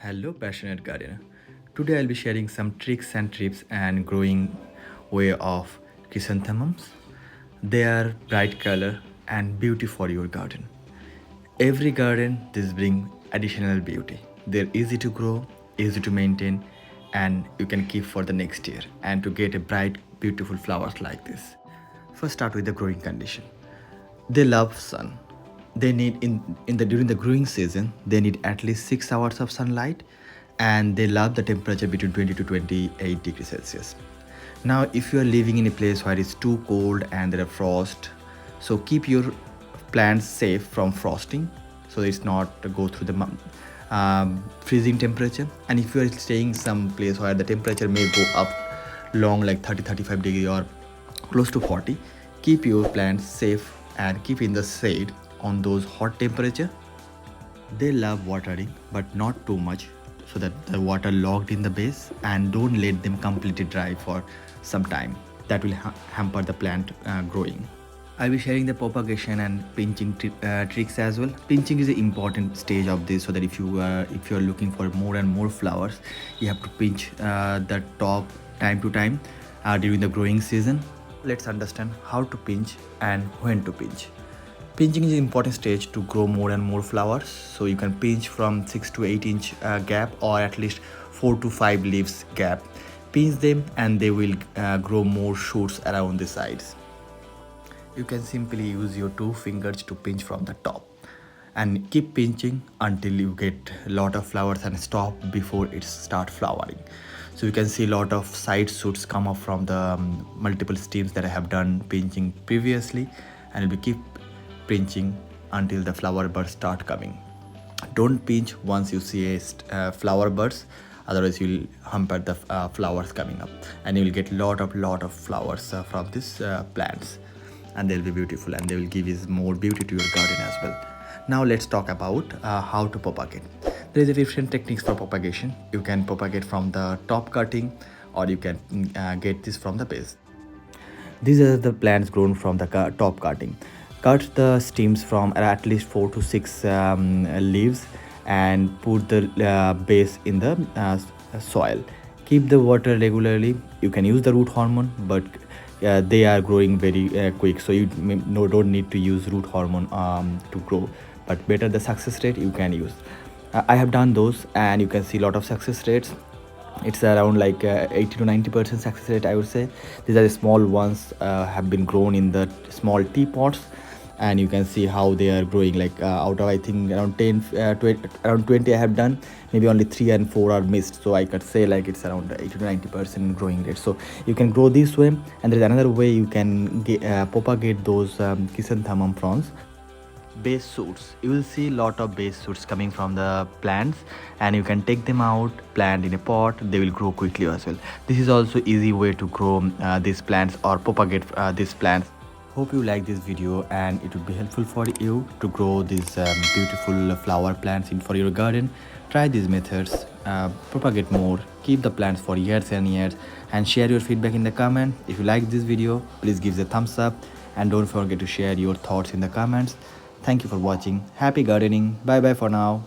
Hello, passionate gardener. Today I'll be sharing some tricks and tips and growing way of chrysanthemums. They are bright color and beauty for your garden. Every garden this bring additional beauty. They're easy to grow, easy to maintain, and you can keep for the next year and to get a bright, beautiful flowers like this. First start with the growing condition. They love sun. They need in the during the growing season they need at least 6 hours of sunlight, and they love the temperature between 20 to 28 degrees Celsius. Now, if you are living in a place where it's too cold and there are frost, so keep your plants safe from frosting, so it's not go through the freezing temperature. And if you are staying some place where the temperature may go up long like 30-35 degree or close to 40, keep your plants safe and keep in the shade on those hot temperature. They love watering but not too much, so that the water locked in the base, and don't let them completely dry for some time. That will hamper the plant growing. I'll be sharing the propagation and pinching tricks as well. Pinching is an important stage of this, so that if you are looking for more and more flowers, you have to pinch the top time to time during the growing season. Let's understand how to pinch and when to pinch. Pinching is an important stage to grow more and more flowers, so you can pinch from 6 to 8 inch gap, or at least 4 to 5 leaves gap. Pinch them and they will grow more shoots around the sides. You can simply use your 2 fingers to pinch from the top and keep pinching until you get a lot of flowers and stop before it start flowering. So you can see a lot of side shoots come up from the multiple stems that I have done pinching previously, and you'll keep pinching until the flower buds start coming. Don't pinch once you see a flower buds, otherwise you'll hamper the flowers coming up, and you will get lot of flowers from these plants, and they'll be beautiful and they will give you more beauty to your garden as well. Now let's talk about how to propagate. There is a different techniques for propagation. You can propagate from the top cutting, or you can get this from the base. These are the plants grown from the top cutting. Cut the stems from at least 4 to 6 leaves and put the base in the soil. Keep the water regularly. You can use the root hormone, but they are growing very quick, so you don't need to use root hormone to grow, but better the success rate you can use. I have done those, and you can see a lot of success rates. It's around like 80 to 90% success rate, I would say. These are the small ones, have been grown in the small teapots, and you can see how they are growing. Like out of I think around 20 I have done, maybe only 3 and 4 are missed, so I could say like it's around 80 to 90% growing rate. So you can grow this way, and there's another way you can propagate those chrysanthemum fronds. Base shoots, you will see a lot of base shoots coming from the plants, and you can take them out, plant in a pot. They will grow quickly as well. This is also easy way to grow these plants or propagate these plants. Hope you like this video, and it would be helpful for you to grow these beautiful flower plants for your garden. Try these methods, propagate more, keep the plants for years and years, and share your feedback in the comment. If you like this video, please give it a thumbs up, and don't forget to share your thoughts in the comments. Thank you for watching. Happy gardening. Bye bye for now.